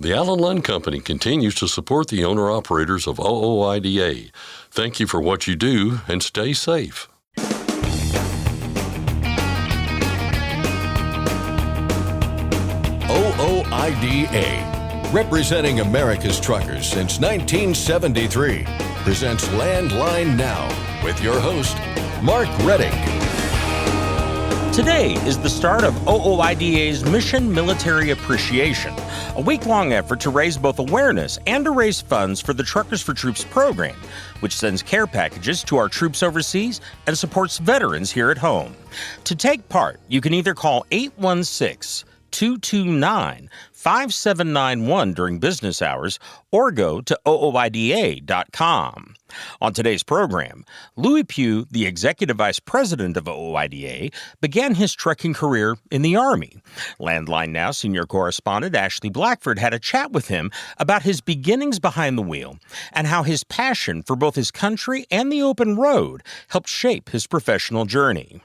The Allen Lund Company continues to support the owner-operators of OOIDA. Thank you for what you do, and stay safe. OOIDA, representing America's truckers since 1973, presents Landline Now with your host, Mark Redding. Today is the start of OOIDA's Mission Military Appreciation, a week-long effort to raise both awareness and to raise funds for the Truckers for Troops program, which sends care packages to our troops overseas and supports veterans here at home. To take part, you can either call 816-229-5791 during business hours or go to OOIDA.com. On today's program, Lewie Pugh, the Executive Vice President of OOIDA, began his trucking career in the Army. Landline Now senior correspondent Ashley Blackford had a chat with him about his beginnings behind the wheel and how his passion for both his country and the open road helped shape his professional journey.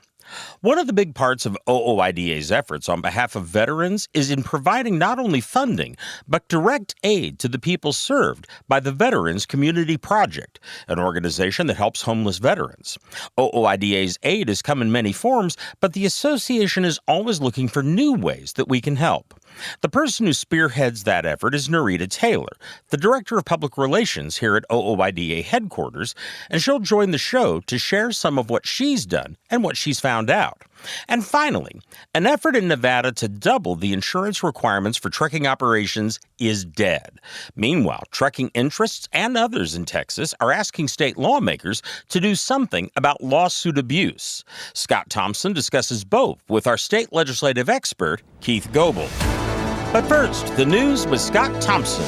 One of the big parts of OOIDA's efforts on behalf of veterans is in providing not only funding, but direct aid to the people served by the Veterans Community Project, an organization that helps homeless veterans. OOIDA's aid has come in many forms, but the association is always looking for new ways that we can help. The person who spearheads that effort is Norita Taylor, the Director of Public Relations here at OOIDA headquarters, and she'll join the show to share some of what she's done and what she's found out. And finally, an effort in Nevada to double the insurance requirements for trucking operations is dead. Meanwhile, trucking interests and others in Texas are asking state lawmakers to do something about lawsuit abuse. Scott Thompson discusses both with our state legislative expert, Keith Goebel. But first, the news with Scott Thompson.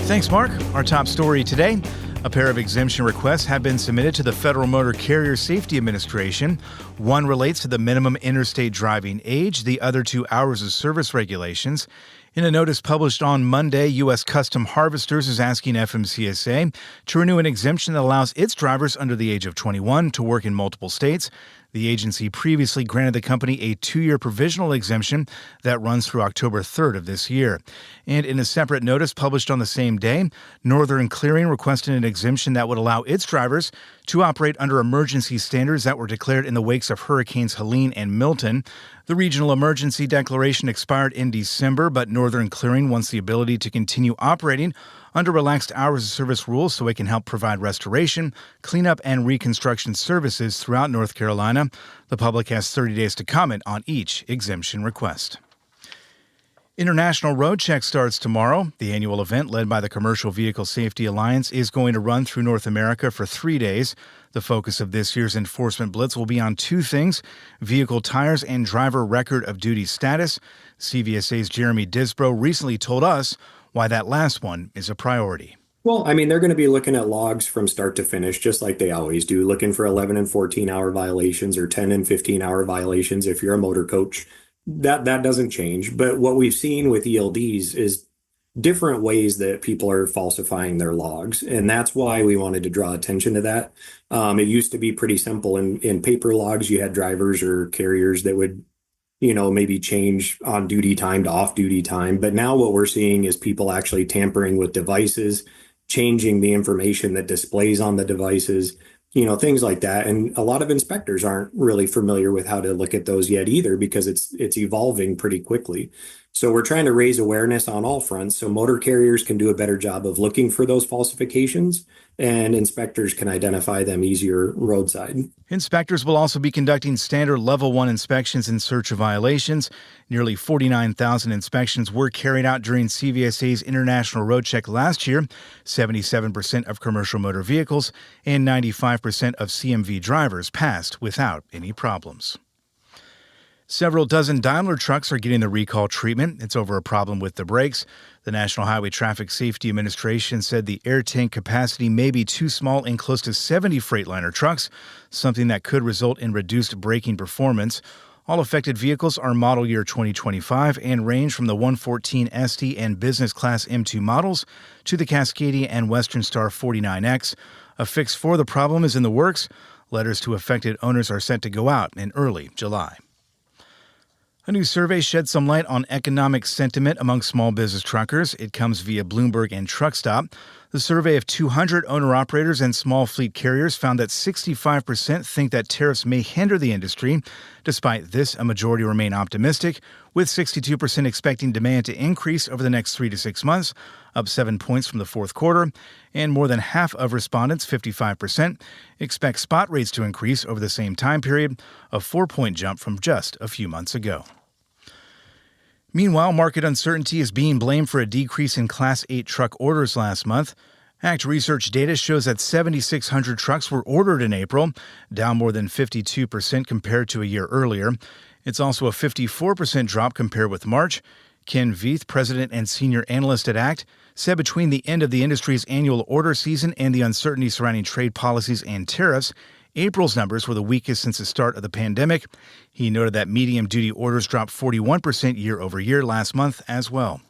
Thanks, Mark. Our top story today. A pair of exemption requests have been submitted to the Federal Motor Carrier Safety Administration. One relates to the minimum interstate driving age, the other to hours of service regulations. In a notice published on Monday, U.S. Custom Harvesters is asking FMCSA to renew an exemption that allows its drivers under the age of 21 to work in multiple states. The agency previously granted the company a 2-year provisional exemption that runs through October 3rd of this year. And in a separate notice published on the same day, Northern Clearing requested an exemption that would allow its drivers to operate under emergency standards that were declared in the wakes of Hurricanes Helene and Milton. The regional emergency declaration expired in December, but Northern Clearing wants the ability to continue operating under relaxed hours of service rules so it can help provide restoration, cleanup, and reconstruction services throughout North Carolina. The public has 30 days to comment on each exemption request. International Road Check starts tomorrow. The annual event, led by the Commercial Vehicle Safety Alliance, is going to run through North America for 3 days. The focus of this year's enforcement blitz will be on two things: vehicle tires and driver record of duty status. CVSA's Jeremy Disbrow recently told us why that last one is a priority. Well, I mean, they're going to be looking at logs from start to finish, just like they always do, looking for 11 and 14-hour violations or 10 and 15-hour violations if you're a motor coach. That doesn't change. But what we've seen with ELDs is different ways that people are falsifying their logs. And that's why we wanted to draw attention to that. It used to be pretty simple. In paper logs, you had drivers or carriers that would maybe change on duty time to off duty time. But now what we're seeing is people actually tampering with devices, changing the information that displays on the devices, things like that. And a lot of inspectors aren't really familiar with how to look at those yet either, because it's evolving pretty quickly. So we're trying to raise awareness on all fronts so motor carriers can do a better job of looking for those falsifications and inspectors can identify them easier roadside. Inspectors will also be conducting standard Level 1 inspections in search of violations. Nearly 49,000 inspections were carried out during CVSA's International Road Check last year. 77% of commercial motor vehicles and 95% of CMV drivers passed without any problems. Several dozen Daimler trucks are getting the recall treatment. It's over a problem with the brakes. The National Highway Traffic Safety Administration said the air tank capacity may be too small in close to 70 Freightliner trucks, something that could result in reduced braking performance. All affected vehicles are model year 2025 and range from the 114 ST and Business Class M2 models to the Cascadia and Western Star 49X. A fix for the problem is in the works. Letters to affected owners are set to go out in early July. A new survey sheds some light on economic sentiment among small business truckers. It comes via Bloomberg and TruckStop. The survey of 200 owner-operators and small fleet carriers found that 65% think that tariffs may hinder the industry. Despite this, a majority remain optimistic, with 62% expecting demand to increase over the next 3 to 6 months, up 7 points from the fourth quarter. And more than half of respondents, 55%, expect spot rates to increase over the same time period, a 4-point jump from just a few months ago. Meanwhile, market uncertainty is being blamed for a decrease in Class 8 truck orders last month. ACT Research data shows that 7,600 trucks were ordered in April, down more than 52% compared to a year earlier. It's also a 54% drop compared with March. Ken Veith, president and senior analyst at ACT, said between the end of the industry's annual order season and the uncertainty surrounding trade policies and tariffs, April's numbers were the weakest since the start of the pandemic. He noted that medium-duty orders dropped 41% year-over-year last month as well.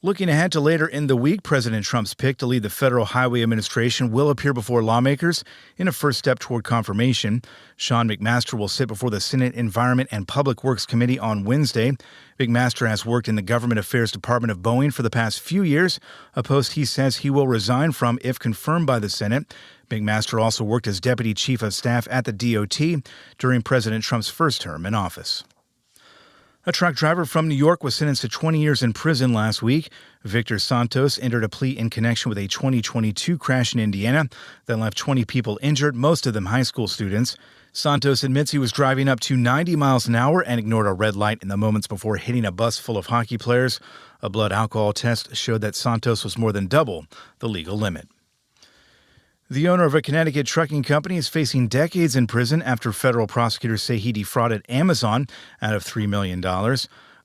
Looking ahead to later in the week, President Trump's pick to lead the Federal Highway Administration will appear before lawmakers in a first step toward confirmation. Sean McMaster will sit before the Senate Environment and Public Works Committee on Wednesday. McMaster has worked in the Government Affairs Department of Boeing for the past few years, a post he says he will resign from if confirmed by the Senate. McMaster also worked as Deputy Chief of Staff at the DOT during President Trump's first term in office. A truck driver from New York was sentenced to 20 years in prison last week. Victor Santos entered a plea in connection with a 2022 crash in Indiana that left 20 people injured, most of them high school students. Santos admits he was driving up to 90 miles an hour and ignored a red light in the moments before hitting a bus full of hockey players. A blood alcohol test showed that Santos was more than double the legal limit. The owner of a Connecticut trucking company is facing decades in prison after federal prosecutors say he defrauded Amazon out of $3 million.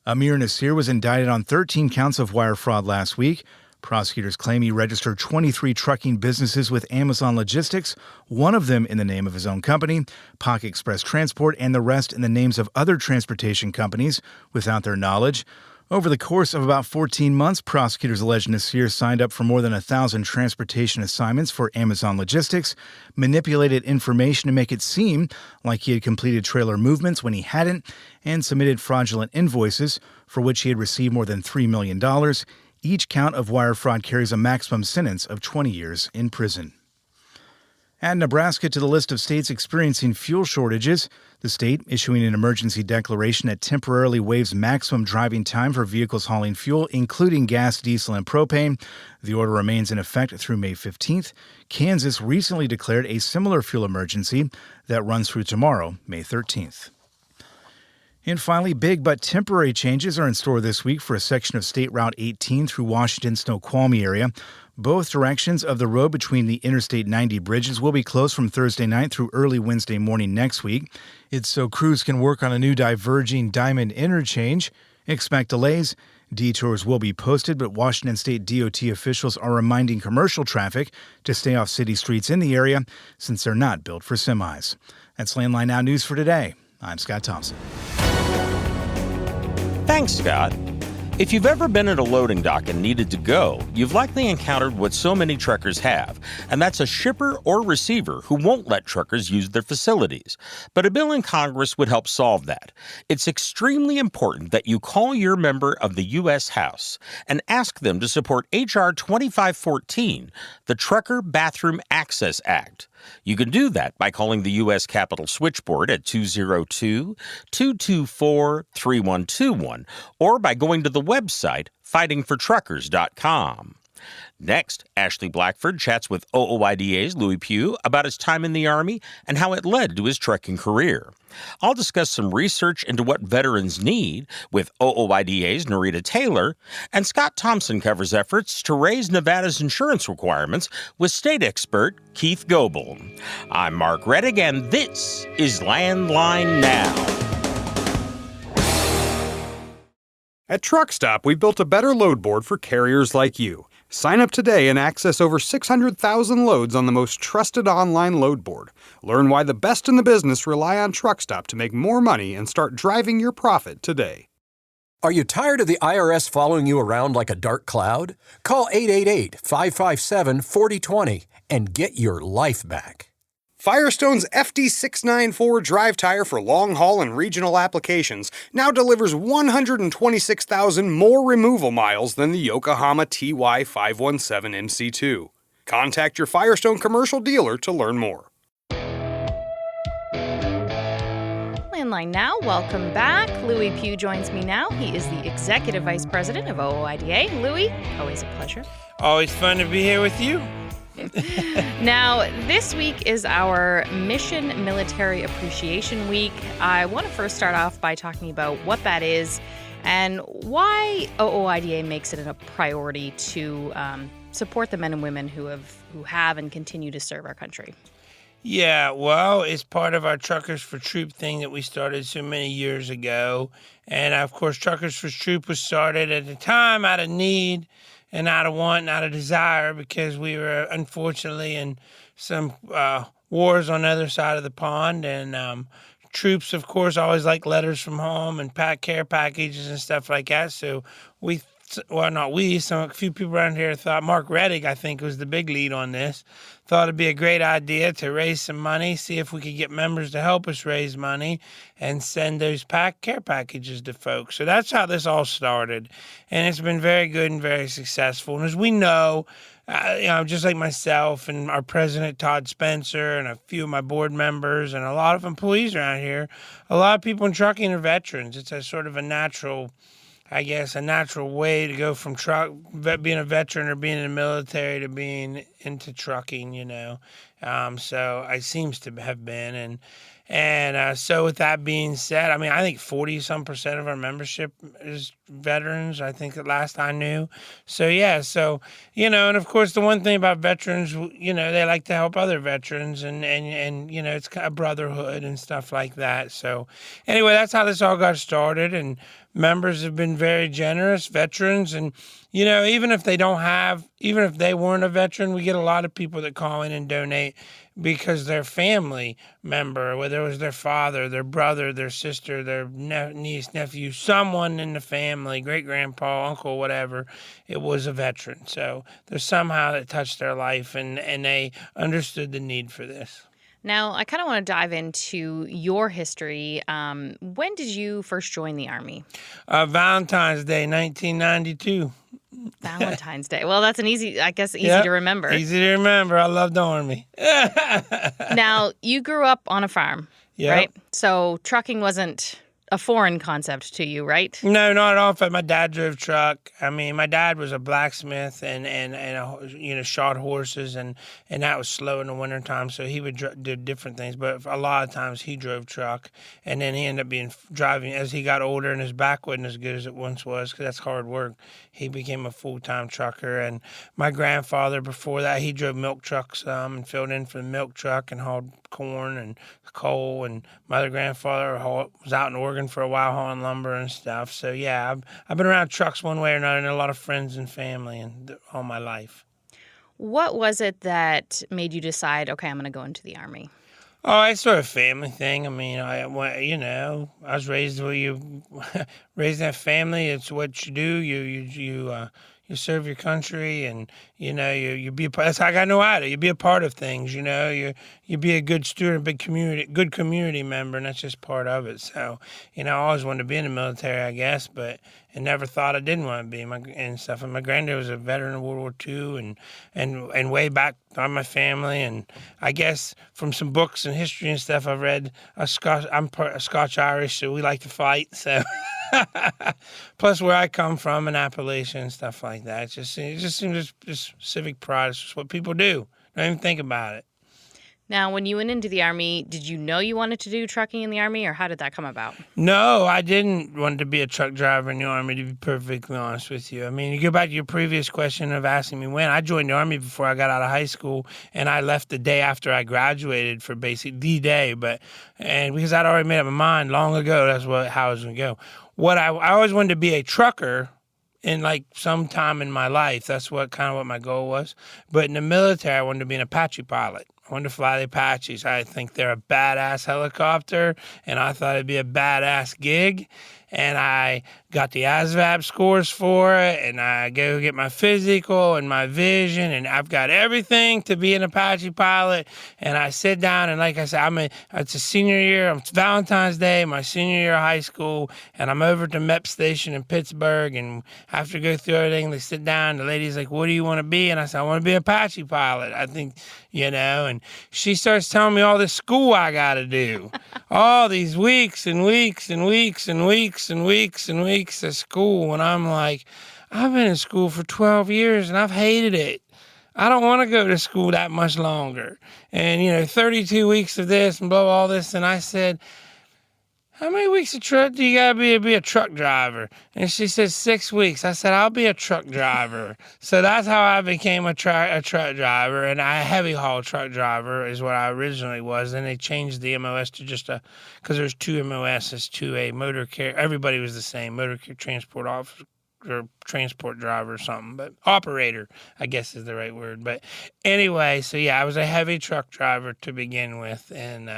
Amir Nasir was indicted on 13 counts of wire fraud last week. Prosecutors claim he registered 23 trucking businesses with Amazon Logistics, one of them in the name of his own company, Pock Express Transport, and the rest in the names of other transportation companies without their knowledge. Over the course of about 14 months, prosecutors allege Nasir signed up for more than 1,000 transportation assignments for Amazon Logistics, manipulated information to make it seem like he had completed trailer movements when he hadn't, and submitted fraudulent invoices for which he had received more than $3 million. Each count of wire fraud carries a maximum sentence of 20 years in prison. Add Nebraska to the list of states experiencing fuel shortages. The state issuing an emergency declaration that temporarily waives maximum driving time for vehicles hauling fuel, including gas, diesel, and propane. The order remains in effect through May 15th. Kansas recently declared a similar fuel emergency that runs through tomorrow, May 13th. And finally, big but temporary changes are in store this week for a section of State Route 18 through Washington's Snoqualmie area. Both directions of the road between the Interstate 90 bridges will be closed from Thursday night through early Wednesday morning next week. It's so crews can work on a new diverging diamond interchange. Expect delays. Detours will be posted, but Washington State DOT officials are reminding commercial traffic to stay off city streets in the area since they're not built for semis. That's Landline Now News for today. I'm Scott Thompson. Thanks, Scott. If you've ever been at a loading dock and needed to go, you've likely encountered what so many truckers have, and that's a shipper or receiver who won't let truckers use their facilities. But a bill in Congress would help solve that. It's extremely important that you call your member of the U.S. House and ask them to support H.R. 2514, the Trucker Bathroom Access Act. You can do that by calling the U.S. Capitol switchboard at 202-224-3121 or by going to the website fightingfortruckers.com. Next, Ashley Blackford chats with OOIDA's Lewie Pugh about his time in the Army and how it led to his trucking career. I'll discuss some research into what veterans need with OOIDA's Norita Taylor, and Scott Thompson covers efforts to raise Nevada's insurance requirements with state expert Keith Goebel. I'm Mark Reddick, and this is Landline Now. At TruckStop, we've built a better load board for carriers like you. Sign up today and access over 600,000 loads on the most trusted online load board. Learn why the best in the business rely on TruckStop to make more money and start driving your profit today. Are you tired of the IRS following you around like a dark cloud? Call 888-557-4020 and get your life back. Firestone's FD694 drive tire for long haul and regional applications now delivers 126,000 more removal miles than the Yokohama TY517 MC2. Contact your Firestone commercial dealer to learn more. Landline now. Welcome back. Lewie Pugh joins me now. He is the Executive Vice President of OOIDA. Lewie, always a pleasure. Always fun to be here with you. Now, this week is our Mission Military Appreciation Week. I want to first start off by talking about what that is and why OOIDA makes it a priority to support the men and women who have and continue to serve our country. Yeah, well, it's part of our Truckers for Troop thing that we started so many years ago. And, of course, Truckers for Troop was started at the time out of need and out of want and out of desire because we were, unfortunately, in some wars on the other side of the pond. And troops, of course, always like letters from home and care packages and stuff like that. So a few people around here thought, Mark Reddick, I think, was the big lead on this, thought it'd be a great idea to raise some money, see if we could get members to help us raise money and send those care packages to folks. So that's how this all started. And it's been very good and very successful. And as we know, just like myself and our president, Todd Spencer, and a few of my board members and a lot of employees around here, a lot of people in trucking are veterans. It's a sort of a natural way to go from being a veteran or being in the military to being into trucking, So it seems to have been. And so with that being said, I think 40% of our membership is veterans, I think, the last I knew. So, yeah, and of course, the one thing about veterans, they like to help other veterans and it's kind of brotherhood and stuff like that. So anyway, that's how this all got started. And members have been very generous, veterans. And, even if they weren't a veteran, we get a lot of people that call in and donate because their family member, whether it was their father, their brother, their sister, their niece, nephew, someone in the family, great-grandpa, uncle, whatever, it was a veteran. So there's somehow that touched their life, and they understood the need for this. Now, I kind of want to dive into your history. When did you first join the Army? Valentine's Day, 1992. Valentine's Day. Well, that's easy to remember. Easy to remember. I love the Army. Now, you grew up on a farm, yep. Right? So trucking wasn't a foreign concept to you, right? No, not at all. In fact, my dad drove truck. My dad was a blacksmith and shod horses, and that was slow in the wintertime, so he would do different things. But a lot of times he drove truck, and then he ended up driving as he got older, and his back wasn't as good as it once was because that's hard work. He became a full-time trucker, and my grandfather, before that, he drove milk trucks and filled in for the milk truck and hauled corn and coal, and my other grandfather was out in Oregon for a while hauling lumber and stuff. So yeah, I've been around trucks one way or another, and a lot of friends and family and all my life. What was it that made you decide, okay, I'm going to go into the Army? Oh, it's sort of a family thing. I was raised where you raised that family. It's what you do. You serve your country, and you be a part. That's how I got no idea. You be a part of things. You be a good student, good community member, and that's just part of it. So I always wanted to be in the military, I guess, but I never thought I didn't want to be and stuff. And my granddad was a veteran of World War II, and way back on my family, and I guess from some books and history and stuff I've read, I'm Scotch-Irish, so we like to fight. So. Plus, where I come from in Appalachia and stuff like that, it just seems just civic pride. It's just what people do. Don't even think about it. Now, when you went into the Army, did you know you wanted to do trucking in the Army, or how did that come about? No, I didn't want to be a truck driver in the Army, to be perfectly honest with you. You go back to your previous question of asking me when. I joined the Army before I got out of high school, and I left the day after I graduated for basic D-Day, and because I'd already made up my mind long ago, that's how I was going to go. I always wanted to be a trucker in some time in my life. That's what my goal was. But in the military, I wanted to be an Apache pilot. I wanted to fly the Apaches. I think they're a badass helicopter, and I thought it'd be a badass gig. And I got the ASVAB scores for it, and I go get my physical and my vision, and I've got everything to be an Apache pilot. And I sit down, and like I said, it's a senior year. It's Valentine's Day, my senior year of high school, and I'm over to MEP Station in Pittsburgh. And after go through everything, they sit down. The lady's like, "What do you want to be?" And I said, "I want to be an Apache pilot." I think, and she starts telling me all this school I got to do, all these weeks and weeks and weeks and weeks and weeks and weeks of school. And I'm like, I've been in school for 12 years and I've hated it. I don't want to go to school that much longer. And, 32 weeks of this and blah, blah, all this. And I said, how many weeks of truck do you got to be a truck driver? And she said 6 weeks. I said, I'll be a truck driver. So that's how I became a truck driver. And a heavy haul truck driver is what I originally was. Then they changed the MOS to because there's two MOSs to a motor carrier. Everybody was the same, motor carrier transport officer or transport driver or something, but operator, I guess is the right word. But anyway, so yeah, I was a heavy truck driver to begin with. And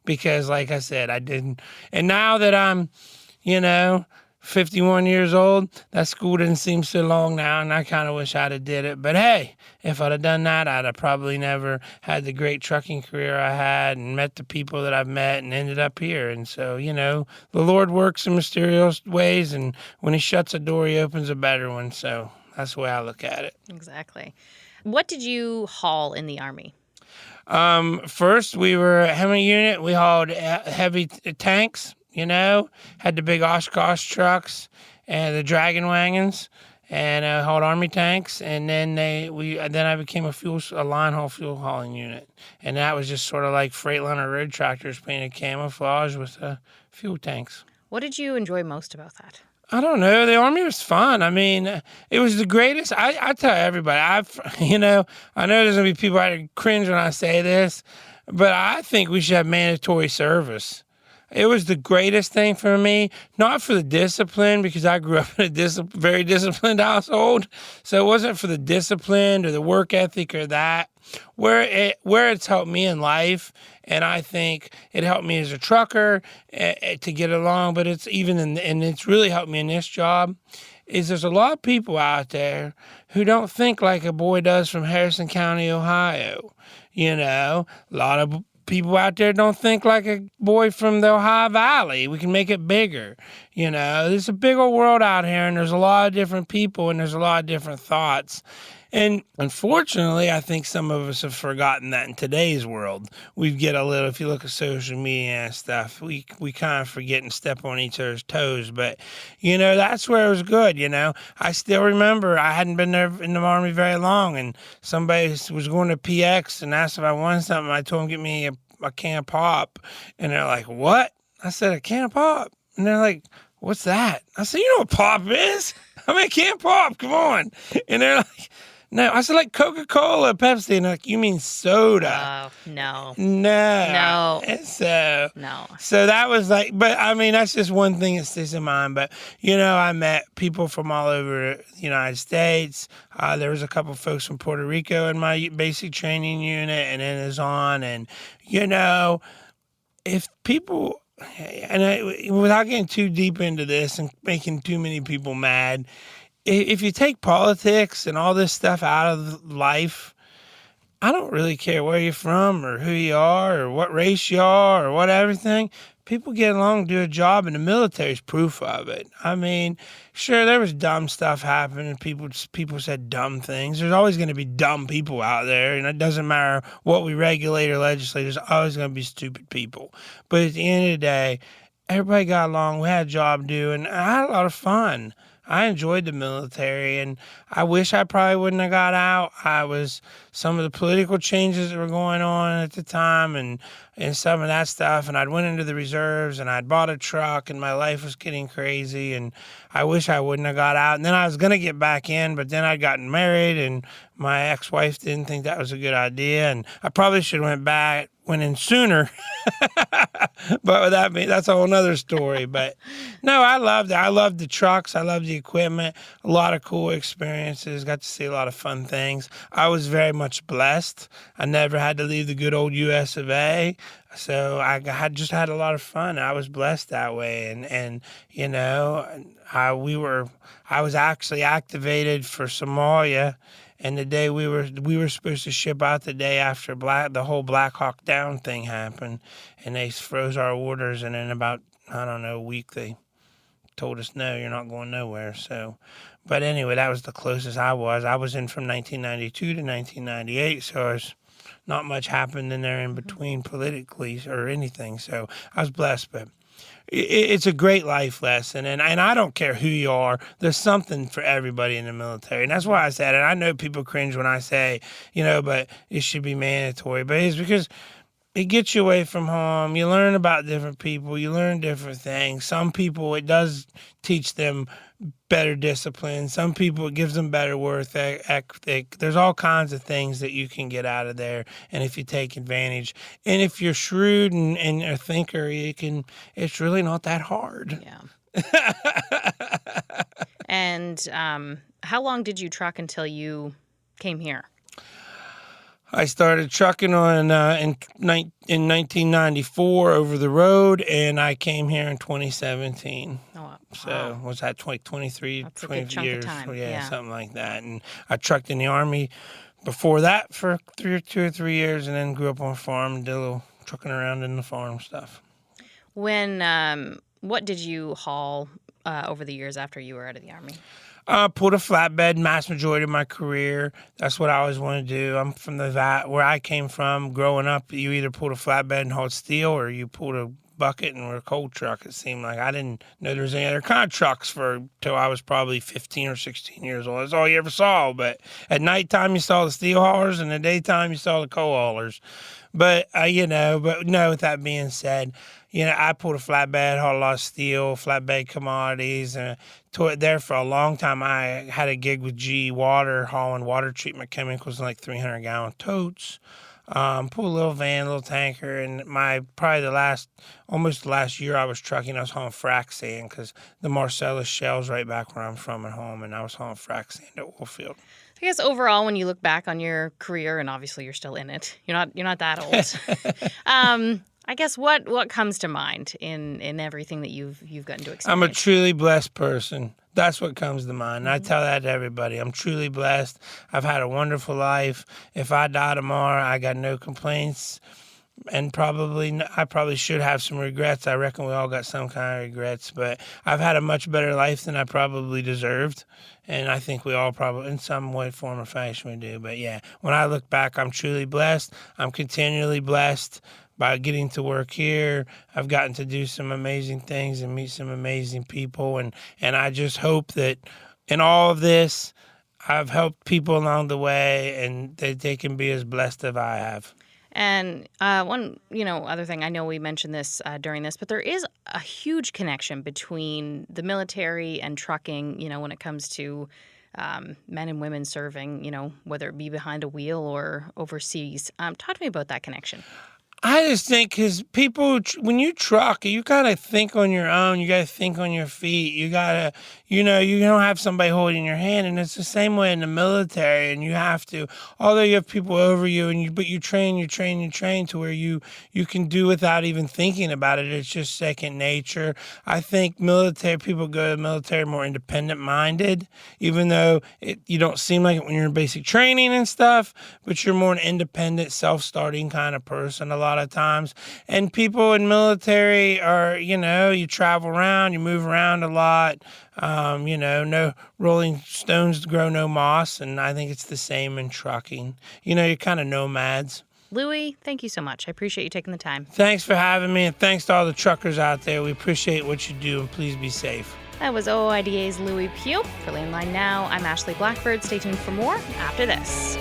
because like I said, I didn't. And now that I'm, 51 years old, that school didn't seem so long now, and I kind of wish I'd have did it. But hey, if I'd have done that, I'd have probably never had the great trucking career I had and met the people that I've met and ended up here. And so, the Lord works in mysterious ways, and when he shuts a door, he opens a better one. So that's the way I look at it. Exactly. What did you haul in the Army? First, we were a Hemi unit. We hauled heavy tanks. Had the big Oshkosh trucks and the Dragon wagons, and hauled Army tanks. And then I became a line haul fuel hauling unit, and that was just sort of like Freightliner road tractors painted camouflage with fuel tanks. What did you enjoy most about that? I don't know. The Army was fun. I mean, it was the greatest. I tell everybody, I know there's going to be people out there cringe when I say this, but I think we should have mandatory service. It was the greatest thing for me, not for the discipline, because I grew up in a very disciplined household. So it wasn't for the discipline or the work ethic or that. Where it's helped me in life, and I think it helped me as a trucker to get along, but it's it's really helped me in this job, is there's a lot of people out there who don't think like a boy does from Harrison County, Ohio. A lot of people out there don't think like a boy from the Ohio Valley. We can make it bigger. There's a big old world out here, and there's a lot of different people, and there's a lot of different thoughts. And unfortunately, I think some of us have forgotten that in today's world. We get a little, if you look at social media and stuff, we kind of forget and step on each other's toes. But, that's where it was good, I still remember I hadn't been there in the Army very long, and somebody was going to PX and asked if I wanted something. I told them, get me a can of pop. And they're like, what? I said, a can of pop. And they're like, what's that? I said, you know what pop is? A can of pop, come on. And they're like, no. I said, like Coca-Cola, Pepsi. And they're like, you mean soda? Oh, no. No. And so, no. So that was like, but I mean, that's just one thing that sticks in mind. But, I met people from all over the United States. There was a couple of folks from Puerto Rico in my basic training unit, and then it's on. And, if people, without getting too deep into this and making too many people mad, if you take politics and all this stuff out of life, I don't really care where you're from or who you are or what race you are or what everything. People get along, do a job, and the military's proof of it. I mean, sure, there was dumb stuff happening. People said dumb things. There's always going to be dumb people out there, and it doesn't matter what we regulate or legislate. There's always going to be stupid people. But at the end of the day, everybody got along. We had a job to do, and I had a lot of fun. I enjoyed the military, and I wish I probably wouldn't have got out. Some of the political changes that were going on at the time and some of that stuff, and I'd went into the reserves, and I'd bought a truck, and my life was getting crazy, and I wish I wouldn't have got out. And then I was going to get back in, but then I'd gotten married, and my ex-wife didn't think that was a good idea, and I probably should have went back went in sooner. But that's a whole nother story. But no, I loved it. I loved the trucks. I loved the equipment. A lot of cool experiences. Got to see a lot of fun things. I was very much blessed. I never had to leave the good old US of A. So I just had a lot of fun. I was blessed that way. And you know, I was actually activated for Somalia. And the day we were supposed to ship out the day after the whole Black Hawk Down thing happened, and they froze our orders. And in about, I don't know, a week, they told us, no, you're not going nowhere. So, but anyway, that was the closest I was. I was in from 1992 to 1998, so not much happened in there in between politically or anything. So I was blessed, but it's a great life lesson, and I don't care who you are. There's something for everybody in the military, and that's why I said it. I know people cringe when I say, but it should be mandatory, but it's because it gets you away from home. You learn about different people. You learn different things. Some people, it does teach them better discipline. Some people, it gives them better work ethic. There's all kinds of things that you can get out of there, and if you take advantage. And if you're shrewd and a thinker, it's really not that hard. Yeah. And how long did you truck until you came here? I started trucking in 1994 over the road, and I came here in 2017. Oh, wow. So was that 23, That's 20 a good chunk years? of time. Yeah, something like that. And I trucked in the Army before that for 2 or 3 years, and then grew up on a farm and did a little trucking around in the farm stuff. What did you haul over the years after you were out of the Army? Pulled a flatbed mass majority of my career. That's what I always wanted to do. I'm from the VAT, where I came from. Growing up, you either pulled a flatbed and hauled steel, or you pulled a bucket and were a coal truck. It seemed like I didn't know there was any other kind of trucks till I was probably 15 or 16 years old. That's all you ever saw. But at nighttime, you saw the steel haulers, and at daytime, you saw the coal haulers. But with that being said, I pulled a flatbed, hauled a lot of steel, flatbed commodities, and tore it there for a long time. I had a gig with GE Water, hauling water treatment chemicals in like 300-gallon totes. Pulled a little van, a little tanker, and almost the last year I was trucking, I was hauling frac sand, because the Marcellus Shell's right back where I'm from at home, and I was hauling frac sand at Woolfield. I guess overall, when you look back on your career, and obviously you're still in it, you're not that old. I guess what comes to mind in everything that you've gotten to experience? I'm a truly blessed person. That's what comes to mind. And I tell that to everybody. I'm truly blessed. I've had a wonderful life. If I die tomorrow, I got no complaints. And I probably should have some regrets. I reckon we all got some kind of regrets. But I've had a much better life than I probably deserved. And I think we all probably, in some way, form, or fashion, we do. But yeah, when I look back, I'm truly blessed. I'm continually blessed by getting to work here. I've gotten to do some amazing things and meet some amazing people. And I just hope that in all of this, I've helped people along the way, and that they can be as blessed as I have. And one, other thing, I know we mentioned this during this, but there is a huge connection between the military and trucking, when it comes to men and women serving, whether it be behind a wheel or overseas. Talk to me about that connection. I just think because people, when you truck, you got to think on your own. You got to think on your feet. You got to, you don't have somebody holding your hand. And it's the same way in the military. And you have to, although you have people over you, but you train to where you can do without even thinking about it. It's just second nature. I think people go to the military more independent minded, even though you don't seem like it when you're in basic training and stuff, but you're more an independent, self-starting kind of person a lot of times. And people in military are, you travel around, you move around a lot. No rolling stones grow no moss. And I think it's the same in trucking. You're kind of nomads. Lewie, thank you so much. I appreciate you taking the time. Thanks for having me, and thanks to all the truckers out there. We appreciate what you do, and please be safe. That was OOIDA's Lewie Pugh. For Landline Now, I'm Ashley Blackbird. Stay tuned for more after this.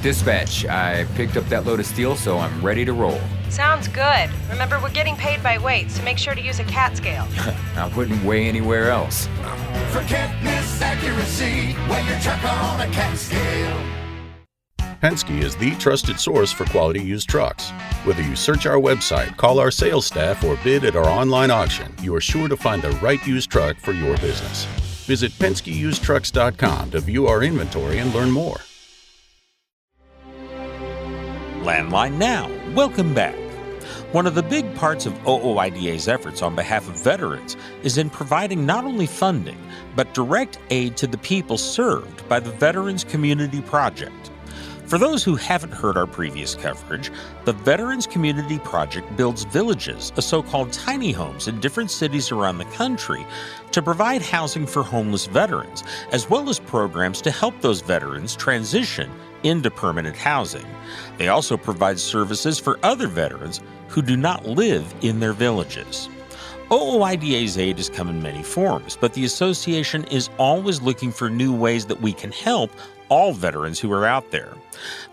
Dispatch, I picked up that load of steel, so I'm ready to roll. Sounds good. Remember, we're getting paid by weight, so make sure to use a CAT scale. I wouldn't weigh anywhere else. Forget miss accuracy when you truck on a CAT scale. Penske is the trusted source for quality used trucks. Whether you search our website, call our sales staff, or bid at our online auction, you are sure to find the right used truck for your business. Visit PenskeUsedTrucks.com to view our inventory and learn more. Landline Now. Welcome back. One of the big parts of OOIDA's efforts on behalf of veterans is in providing not only funding, but direct aid to the people served by the Veterans Community Project. For those who haven't heard our previous coverage, the Veterans Community Project builds villages, so-called tiny homes, in different cities around the country to provide housing for homeless veterans, as well as programs to help those veterans transition into permanent housing. They also provide services for other veterans who do not live in their villages. OOIDA's aid has come in many forms, but the association is always looking for new ways that we can help all veterans who are out there.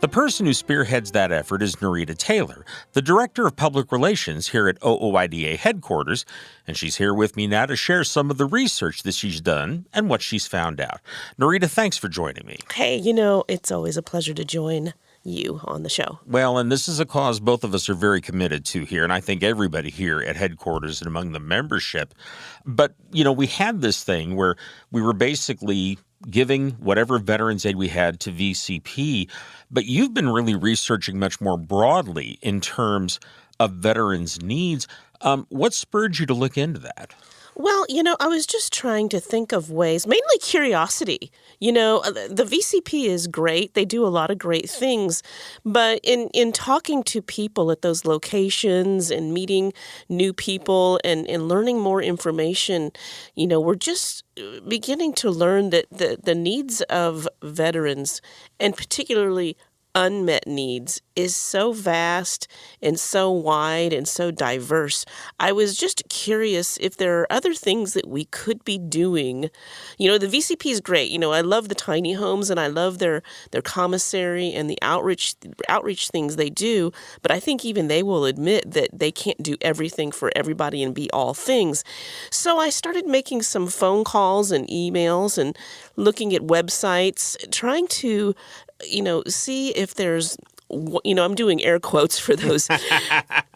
The person who spearheads that effort is Norita Taylor, the Director of Public Relations here at OOIDA headquarters, and she's here with me now to share some of the research that she's done and what she's found out. Norita, thanks for joining me. Hey, it's always a pleasure to join you on the show. Well, and this is a cause both of us are very committed to here, and I think everybody here at headquarters and among the membership. But, we had this thing where we were basically giving whatever veterans aid we had to VCP, but you've been really researching much more broadly in terms of veterans' needs. What spurred you to look into that? Well, I was just trying to think of ways, mainly curiosity. The VCP is great. They do a lot of great things. But in talking to people at those locations and meeting new people and learning more information, we're just beginning to learn that the needs of veterans, and particularly unmet needs, is so vast and so wide and so diverse. I was just curious if there are other things that we could be doing. The VCP is great. I love the tiny homes and I love their commissary and the outreach things they do, but I think even they will admit that they can't do everything for everybody and be all things. So I started making some phone calls and emails and looking at websites, trying to see if there's, I'm doing air quotes for those,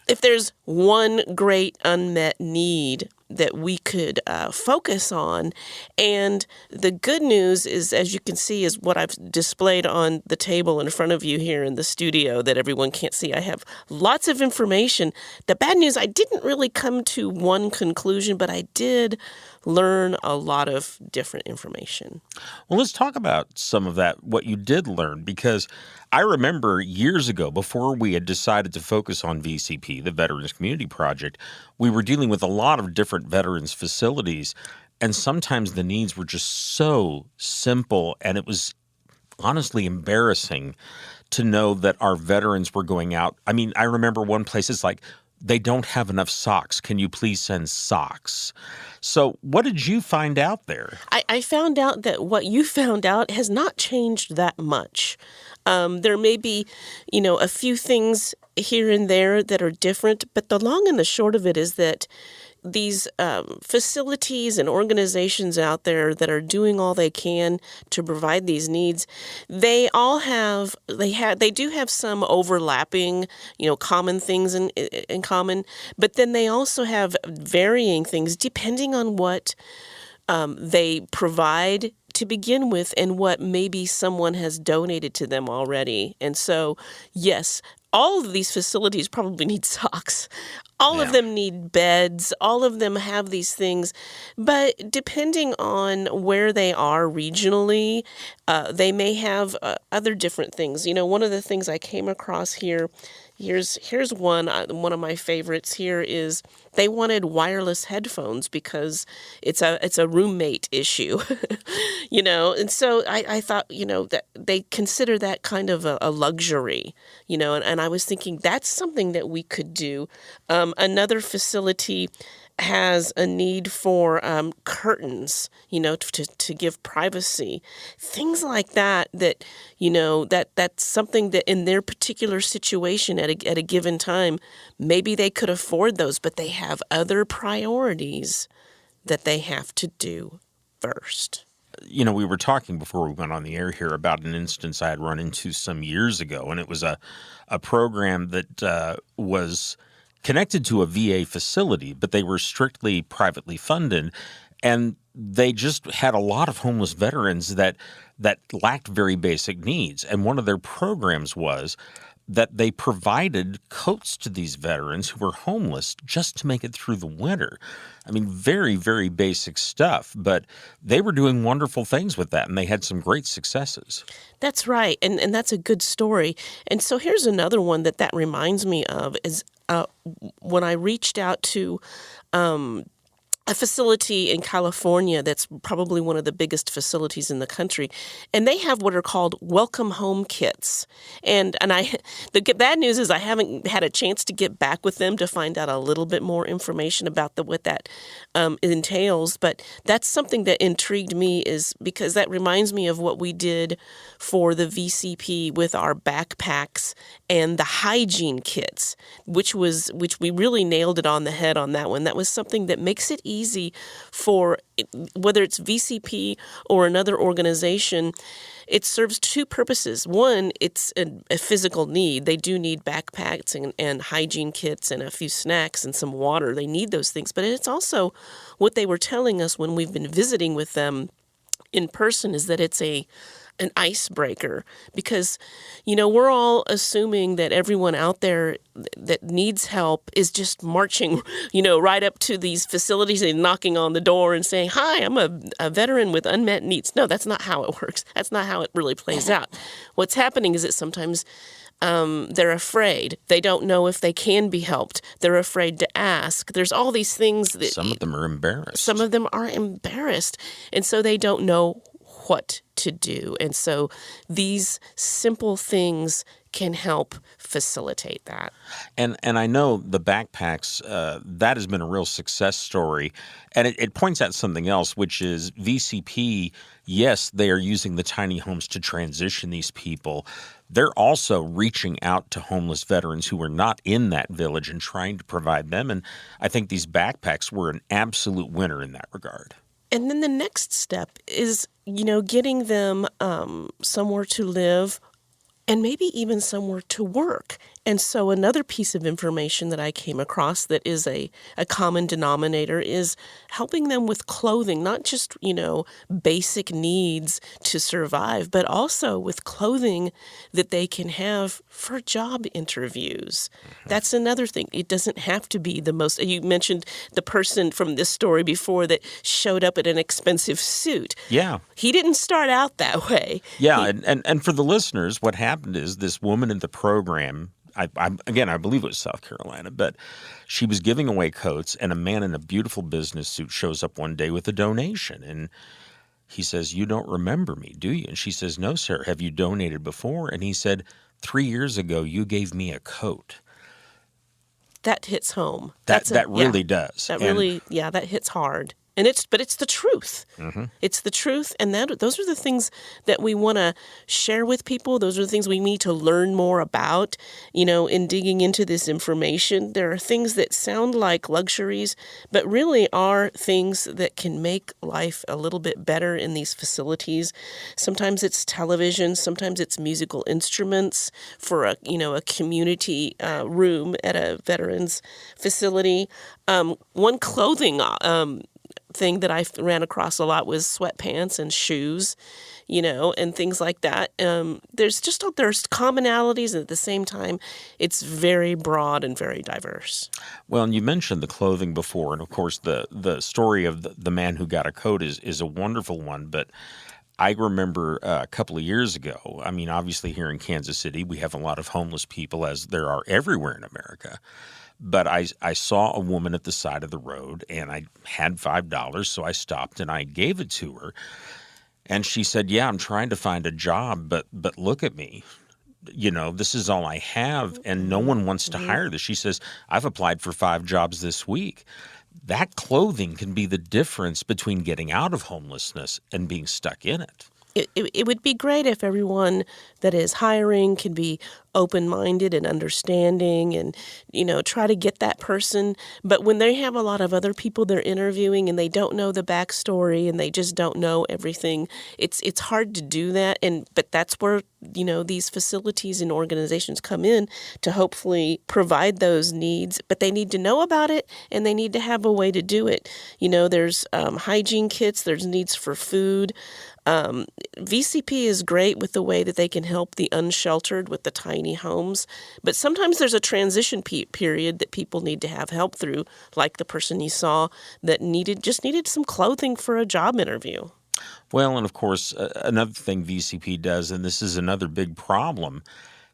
if there's one great unmet need that we could focus on. And the good news is, as you can see, is what I've displayed on the table in front of you here in the studio that everyone can't see. I have lots of information. The bad news, I didn't really come to one conclusion, but I did learn a lot of different information. Well, let's talk about some of that, what you did learn, because I remember years ago, before we had decided to focus on VCP, the Veterans Community Project, we were dealing with a lot of different veterans facilities, and sometimes the needs were just so simple, and it was honestly embarrassing to know that our veterans were going out. I mean, I remember one place, it's like, they don't have enough socks. Can you please send socks? So what did you find out there? I found out that what you found out has not changed that much. There may be, a few things here and there that are different, but the long and the short of it is that these facilities and organizations out there that are doing all they can to provide these needs, they do have some overlapping, common things in common, but then they also have varying things depending on what they provide to begin with and what maybe someone has donated to them already. And so, yes, all of these facilities probably need socks. All of them need beds. All of them have these things. But depending on where they are regionally, they may have other different things. One of the things I came across here, here's one of my favorites here is they wanted wireless headphones because it's a roommate issue, and so I thought, that they consider that kind of a luxury, and I was thinking that's something that we could do. Another facility has a need for curtains, to give privacy, things like that. That's something that in their particular situation at a given time, maybe they could afford those, but they have other priorities that they have to do first. we were talking before we went on the air here about an instance I had run into some years ago, and it was a program that was connected to a VA facility, but they were strictly privately funded, and they just had a lot of homeless veterans that lacked very basic needs. And one of their programs was that they provided coats to these veterans who were homeless just to make it through the winter. I mean, very, very basic stuff, but they were doing wonderful things with that, and they had some great successes. That's right, and that's a good story. And so here's another one that reminds me of is when I reached out to a facility in California that's probably one of the biggest facilities in the country, and they have what are called welcome home kits. And the bad news is I haven't had a chance to get back with them to find out a little bit more information about what that entails. But that's something that intrigued me, is because that reminds me of what we did for the VCP with our backpacks and the hygiene kits, which we really nailed it on the head on that one. That was something that makes it easy for, whether it's VCP or another organization. It serves two purposes. One, it's a physical need. They do need backpacks and hygiene kits and a few snacks and some water. They need those things. But it's also what they were telling us when we've been visiting with them in person, is that it's an icebreaker, because, we're all assuming that everyone out there that needs help is just marching, right up to these facilities and knocking on the door and saying, "Hi, I'm a veteran with unmet needs." No, that's not how it works. That's not how it really plays out. What's happening is that sometimes they're afraid. They don't know if they can be helped. They're afraid to ask. There's all these things that some of them are embarrassed. Some of them are embarrassed, and so they don't know what to do. And so these simple things can help facilitate that. And I know the backpacks, that has been a real success story. And it points out something else, which is VCP, yes, they are using the tiny homes to transition these people. They're also reaching out to homeless veterans who are not in that village and trying to provide them. And I think these backpacks were an absolute winner in that regard. And then the next step is, getting them somewhere to live and maybe even somewhere to work. And so another piece of information that I came across that is a common denominator is helping them with clothing, not just, basic needs to survive, but also with clothing that they can have for job interviews. That's another thing. It doesn't have to be the most. You mentioned the person from this story before that showed up in an expensive suit. Yeah. He didn't start out that way. Yeah, and for the listeners, what happened is this woman in the program, I believe it was South Carolina, but she was giving away coats, and a man in a beautiful business suit shows up one day with a donation. And he says, "You don't remember me, do you?" And she says, "No, sir. Have you donated before?" And he said, 3 years ago, you gave me a coat. That hits home. That really does. That hits hard. And it's the truth. Mm-hmm. It's the truth, and those are the things that we want to share with people. Those are the things we need to learn more about, in digging into this information. There are things that sound like luxuries, but really are things that can make life a little bit better in these facilities. Sometimes it's television, sometimes it's musical instruments for a community room at a veterans facility. One clothing thing that I ran across a lot was sweatpants and shoes, and things like that. There's commonalities, and at the same time, it's very broad and very diverse. Well, and you mentioned the clothing before, and of course, the story of the man who got a coat is a wonderful one. But I remember a couple of years ago, obviously here in Kansas City, we have a lot of homeless people, as there are everywhere in America. But I saw a woman at the side of the road, and I had $5, so I stopped and I gave it to her. And she said, "Yeah, I'm trying to find a job, but look at me. This is all I have, and no one wants to hire this." She says, "I've applied for 5 jobs this week." That clothing can be the difference between getting out of homelessness and being stuck in it. It would be great if everyone that is hiring can be open-minded and understanding and, try to get that person. But when they have a lot of other people they're interviewing and they don't know the backstory and they just don't know everything, it's hard to do that. But that's where, these facilities and organizations come in to hopefully provide those needs. But they need to know about it and they need to have a way to do it. There's hygiene kits, there's needs for food. VCP is great with the way that they can help the unsheltered with the tiny homes, but sometimes there's a transition period that people need to have help through, like the person you saw that just needed some clothing for a job interview. Well, and of course, another thing VCP does, and this is another big problem,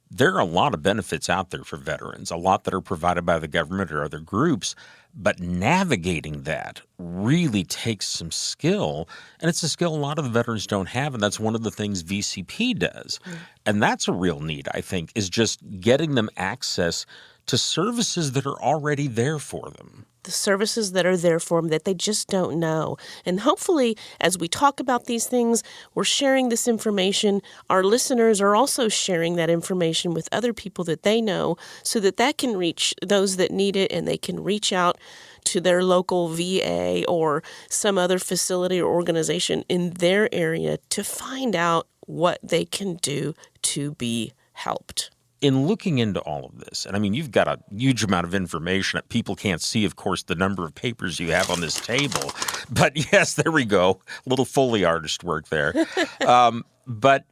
there are a lot of benefits out there for veterans, a lot that are provided by the government or other groups, but navigating that really takes some skill, and it's a skill a lot of the veterans don't have, and that's one of the things VCP does. And that's a real need, I think, is just getting them access to services that are already there for them. The services that are there for them that they just don't know. And hopefully, as we talk about these things, we're sharing this information. Our listeners are also sharing that information with other people that they know so that can reach those that need it and they can reach out to their local VA or some other facility or organization in their area to find out what they can do to be helped. In looking into all of this, and I mean, you've got a huge amount of information that people can't see, of course, the number of papers you have on this table. But yes, there we go. A little Foley artist work there. But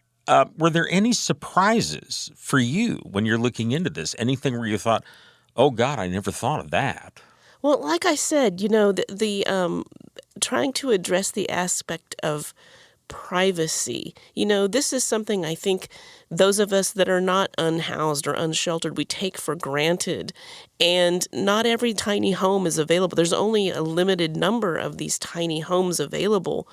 were there any surprises for you when you're looking into this? Anything where you thought, oh, God, I never thought of that? Well, like I said, the trying to address the aspect of privacy. This is something I think those of us that are not unhoused or unsheltered, we take for granted. And not every tiny home is available. There's only a limited number of these tiny homes available.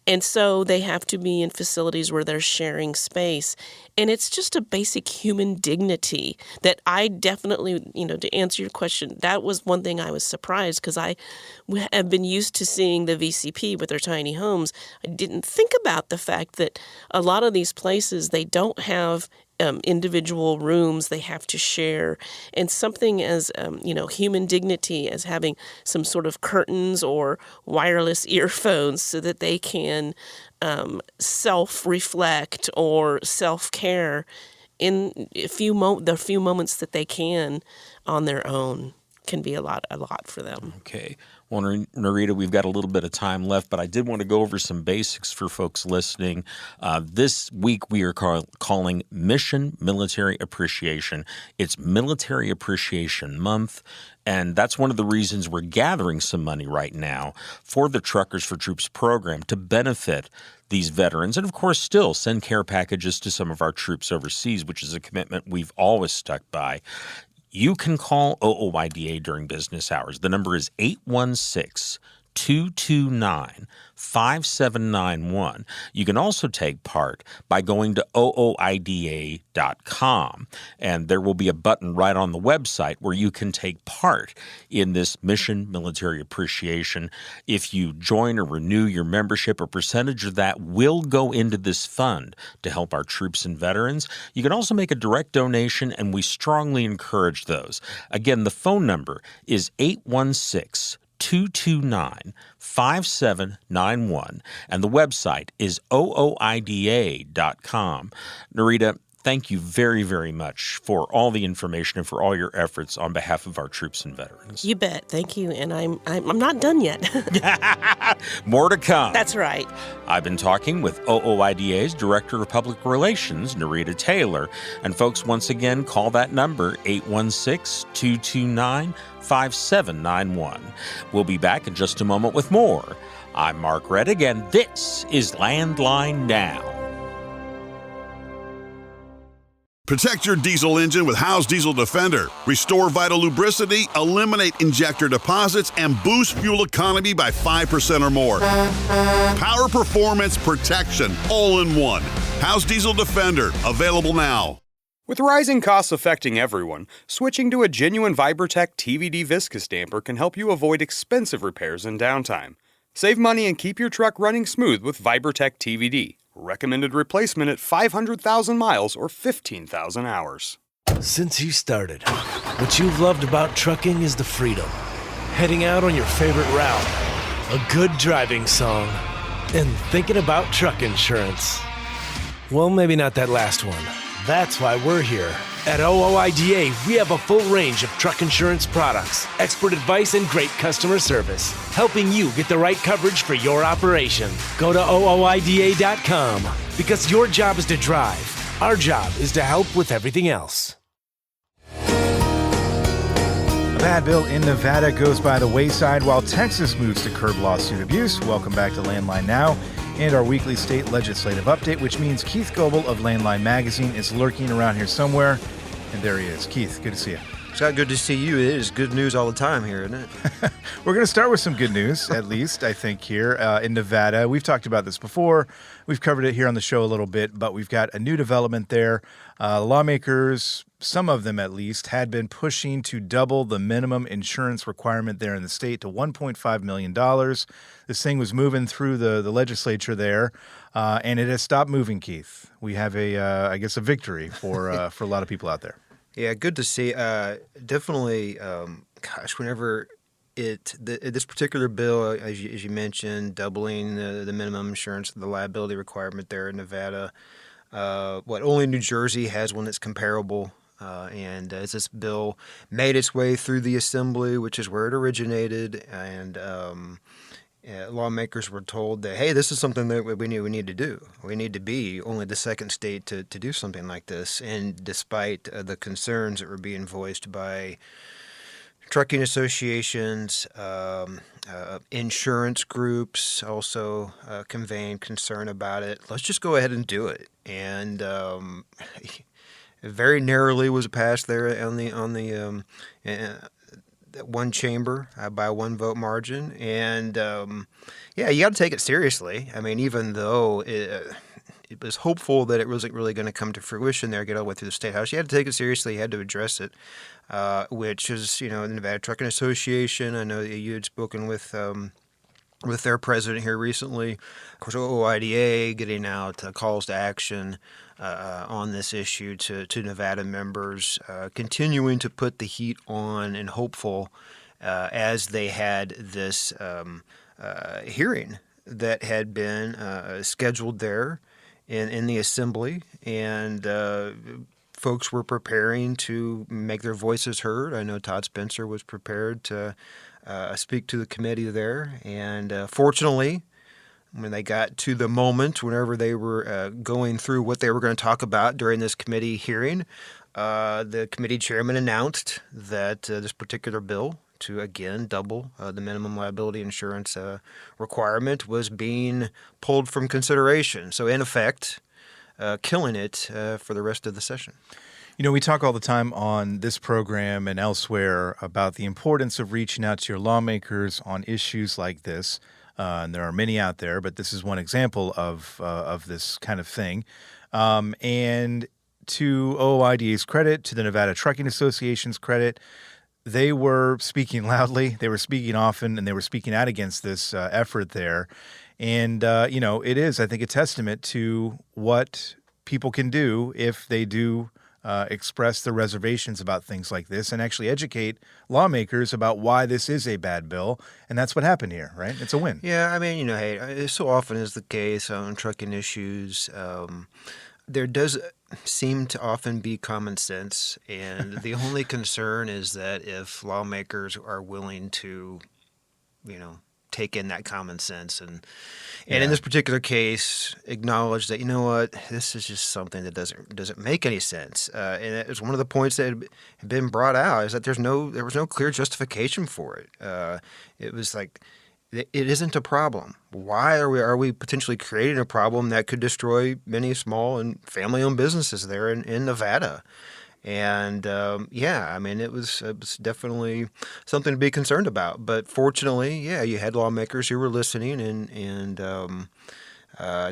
And so they have to be in facilities where they're sharing space. And it's just a basic human dignity that I definitely, to answer your question, that was one thing I was surprised because I have been used to seeing the VCP with their tiny homes. I didn't think about the fact that a lot of these places, they don't have individual rooms they have to share, and something as human dignity as having some sort of curtains or wireless earphones so that they can self-reflect or self-care in the few moments that they can on their own can be a lot for them. Okay. Well, Norita, we've got a little bit of time left, but I did want to go over some basics for folks listening. This week we are calling Mission Military Appreciation. It's Military Appreciation Month, and that's one of the reasons we're gathering some money right now for the Truckers for Troops program to benefit these veterans and, of course, still send care packages to some of our troops overseas, which is a commitment we've always stuck by. You can call OOIDA during business hours. The number is 816-229-5791. You can also take part by going to OOIDA.com, and there will be a button right on the website where you can take part in this Mission Military Appreciation. If you join or renew your membership, a percentage of that will go into this fund to help our troops and veterans. You can also make a direct donation, and we strongly encourage those. Again, the phone number is 816-229-5791, and the website is OOIDA.com. Norita, thank you very, very much for all the information and for all your efforts on behalf of our troops and veterans. You bet. Thank you. And I'm not done yet. More to come. That's right. I've been talking with OOIDA's Director of Public Relations, Norita Taylor. And folks, once again, call that number, 816-229-5791. We'll be back in just a moment with more. I'm Mark Rettig, and this is Landline Now. Protect your diesel engine with Howe's Diesel Defender. Restore vital lubricity, eliminate injector deposits, and boost fuel economy by 5% or more. Power performance protection, all in one. Howe's Diesel Defender, available now. With rising costs affecting everyone, switching to a genuine Vibertech TVD viscous damper can help you avoid expensive repairs and downtime. Save money and keep your truck running smooth with Vibertech TVD. Recommended replacement at 500,000 miles or 15,000 hours. Since you started, what you've loved about trucking is the freedom. Heading out on your favorite route, a good driving song, and thinking about truck insurance. Well, maybe not that last one. That's why we're here. At OOIDA, we have a full range of truck insurance products, expert advice, and great customer service, helping you get the right coverage for your operation. Go to OOIDA.com, because your job is to drive. Our job is to help with everything else. A bad bill in Nevada goes by the wayside while Texas moves to curb lawsuit abuse. Welcome back to Landline Now and our weekly state legislative update, which means Keith Goebel of Landline Magazine is lurking around here somewhere. And there he is. Keith, good to see you. Scott, good to see you. It is good news all the time here, isn't it? We're going to start with some good news, at least, I think, here in Nevada. We've talked about this before. We've covered it here on the show a little bit, but we've got a new development there. Lawmakers, some of them at least, had been pushing to double the minimum insurance requirement there in the state to $1.5 million. This thing was moving through the legislature there, and it has stopped moving, Keith. We have I guess, a victory for a lot of people out there. Yeah, good to see. Definitely, whenever this particular bill, as you mentioned, doubling the minimum insurance, the liability requirement there in Nevada, only New Jersey has one that's comparable. And as this bill made its way through the assembly, which is where it originated, and lawmakers were told that, hey, this is something that we need to do. We need to be only the second state to do something like this. And despite the concerns that were being voiced by trucking associations, insurance groups also conveying concern about it, let's just go ahead and do it. And very narrowly was passed there on the one chamber by a 1-vote margin. And you got to take it seriously. I mean, even though it was hopeful that it wasn't really going to come to fruition there, get all the way through the State House, you had to take it seriously. You had to address it, which is, the Nevada Trucking Association. I know that you had spoken with their president here recently. Of course, OOIDA getting out calls to action on this issue to Nevada members, continuing to put the heat on and hopeful as they had this hearing that had been scheduled there in the assembly, and folks were preparing to make their voices heard. I know Todd Spencer was prepared to speak to the committee there, and fortunately, when they got to the moment, whenever they were going through what they were going to talk about during this committee hearing, the committee chairman announced that this particular bill to, again, double the minimum liability insurance requirement was being pulled from consideration. So, in effect, killing it for the rest of the session. We talk all the time on this program and elsewhere about the importance of reaching out to your lawmakers on issues like this. And there are many out there, but this is one example of this kind of thing. And to OOIDA's credit, to the Nevada Trucking Association's credit, they were speaking loudly, they were speaking often, and they were speaking out against this effort there. And, it is, I think, a testament to what people can do if they do express their reservations about things like this and actually educate lawmakers about why this is a bad bill. And that's what happened here, right? It's a win. Yeah, I mean, hey, so often is the case on trucking issues. There does seem to often be common sense. And the only concern is that if lawmakers are willing to, take in that common sense and in this particular case acknowledge that, this is just something that doesn't make any sense. And it was one of the points that had been brought out is that there was no clear justification for it. It was like, it isn't a problem. Why are we potentially creating a problem that could destroy many small and family-owned businesses there in Nevada? And it was definitely something to be concerned about. But fortunately, you had lawmakers who were listening, and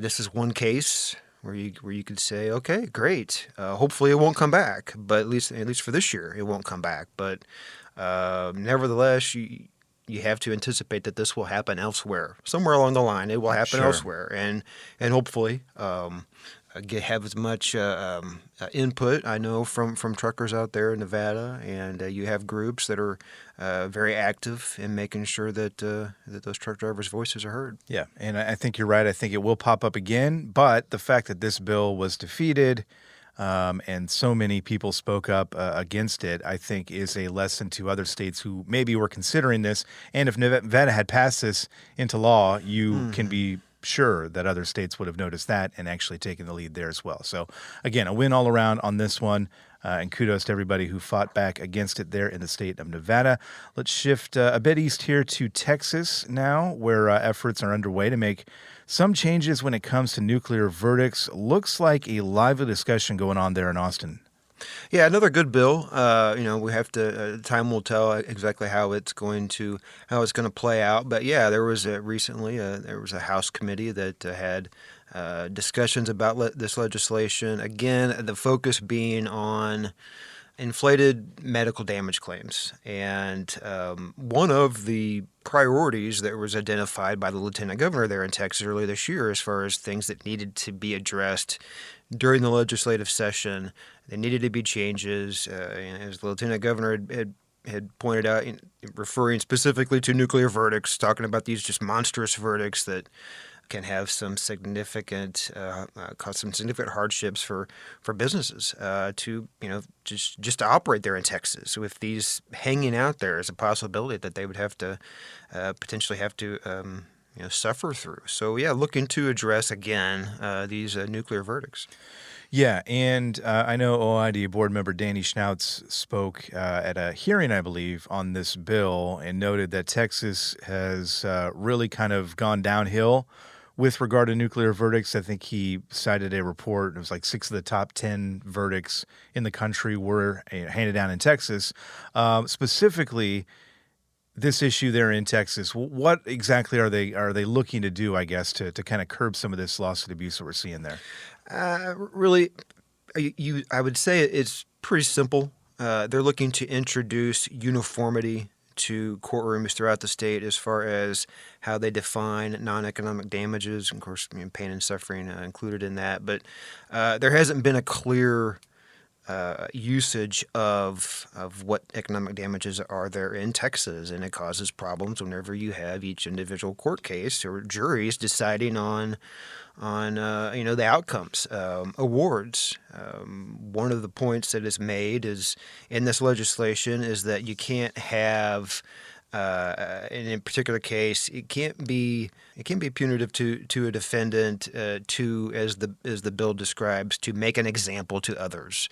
this is one case where you could say, okay, great. Hopefully, it won't come back. But at least for this year, it won't come back. But nevertheless, you have to anticipate that this will happen elsewhere, somewhere along the line. It will happen elsewhere, and hopefully. have as much input. I know from truckers out there in Nevada, and you have groups that are very active in making sure that that those truck drivers' voices are heard. Yeah, and I think you're right. I think it will pop up again, but the fact that this bill was defeated and so many people spoke up against it, I think is a lesson to other states who maybe were considering this. And if Nevada had passed this into law, you can be sure that other states would have noticed that and actually taken the lead there as well. So again, a win all around on this one. And kudos to everybody who fought back against it there in the state of Nevada. Let's shift a bit east here to Texas now, where efforts are underway to make some changes when it comes to nuclear verdicts. Looks like a lively discussion going on there in Austin. Yeah, another good bill. We have to. Time will tell exactly how it's going to play out. But yeah, there was recently there was a House committee that had discussions about this legislation. Again, the focus being on inflated medical damage claims, and one of the priorities that was identified by the lieutenant governor there in Texas earlier this year, as far as things that needed to be addressed during the legislative session. There needed to be changes, as the lieutenant governor had pointed out, referring specifically to nuclear verdicts, talking about these just monstrous verdicts that can have some significant cause some significant hardships for businesses to just to operate there in Texas. So if these hanging out there is a possibility that they would have to potentially have to suffer through. So yeah, looking to address again these nuclear verdicts. Yeah, and I know OOIDA board member Danny Schnautz spoke at a hearing, I believe, on this bill and noted that Texas has really kind of gone downhill with regard to nuclear verdicts. I think he cited a report. It was like 6 of the top 10 verdicts in the country were handed down in Texas. Specifically, this issue there in Texas, what exactly are they looking to do, I guess, to kind of curb some of this lawsuit abuse that we're seeing there? Really, I would say it's pretty simple. They're looking to introduce uniformity to courtrooms throughout the state as far as how they define non-economic damages. Of course, pain and suffering included in that. But there hasn't been a clear usage of what economic damages are there in Texas, and it causes problems whenever you have each individual court case or juries deciding on the outcomes, awards. One of the points that is made is in this legislation is that you can't have, in a particular case, it can be punitive to a defendant to, as the bill describes, to make an example to others.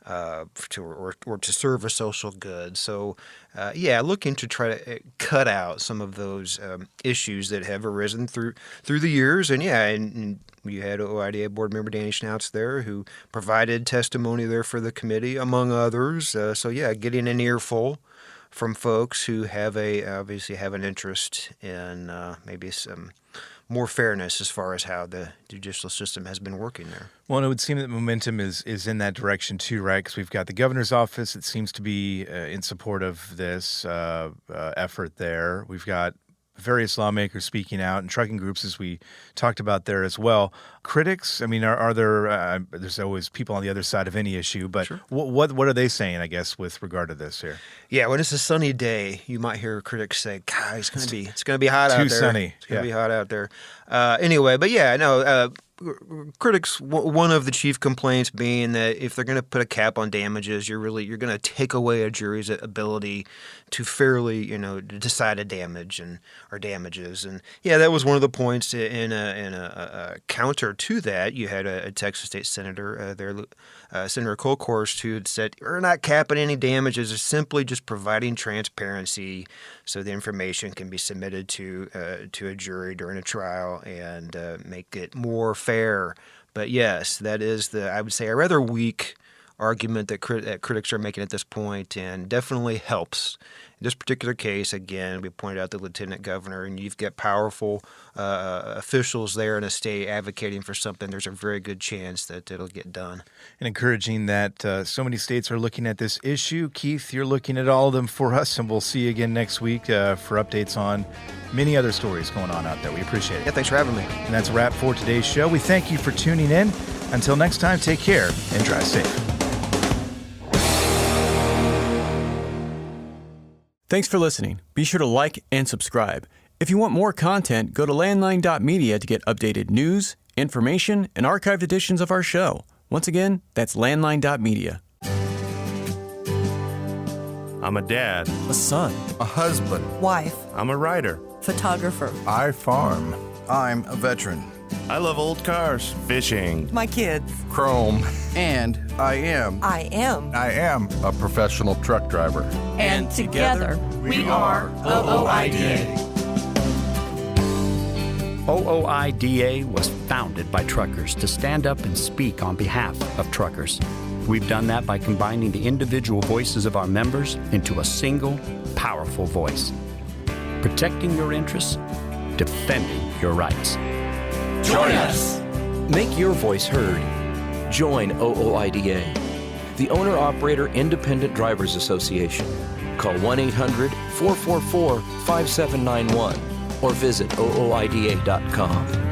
Or to serve a social good. So, looking to try to cut out some of those issues that have arisen through the years. And and you had OOIDA board member Danny Schnautz there who provided testimony there for the committee, among others. Getting an earful from folks who obviously have an interest in maybe some more fairness as far as how the judicial system has been working there. Well, and it would seem that momentum is in that direction too, right? Because we've got the governor's office that seems to be in support of this effort there. We've got various lawmakers speaking out and trucking groups, as we talked about there as well. Critics, I mean, are there, there's always people on the other side of any issue, but sure. What are they saying, I guess, with regard to this here? Yeah, when it's a sunny day, you might hear critics say, God, it's going to be hot out there. Too sunny. It's going to be hot out there. Critics, one of the chief complaints being that if they're going to put a cap on damages, you're going to take away a jury's ability to fairly, decide a damage or damages. And that was one of the points in a counter to that. You had a Texas state senator there, Senator Colkhorst, who had said, we're not capping any damages, it's simply just providing transparency so the information can be submitted to a jury during a trial and make it more fair. But yes, that is I would say, a rather weak argument that critics are making at this point, and definitely helps. In this particular case, again, we pointed out the lieutenant governor, and you've got powerful officials there in a state advocating for something. There's a very good chance that it'll get done. And encouraging that so many states are looking at this issue. Keith, you're looking at all of them for us, and we'll see you again next week for updates on many other stories going on out there. We appreciate it. Yeah, thanks for having me. And that's a wrap for today's show. We thank you for tuning in. Until next time, take care and drive safe. Thanks for listening. Be sure to like and subscribe. If you want more content, go to landline.media to get updated news, information, and archived editions of our show. Once again, that's landline.media. I'm a dad, a son, a husband, wife, I'm a writer, photographer. I farm. I'm a veteran. I love old cars, fishing, my kids, chrome, and I am a professional truck driver. And together we are OOIDA. OOIDA was founded by truckers to stand up and speak on behalf of truckers. We've done that by combining the individual voices of our members into a single, powerful voice. Protecting your interests, defending your rights. Join us! Make your voice heard. Join OOIDA, the Owner-Operator Independent Drivers Association. Call 1-800-444-5791 or visit OOIDA.com.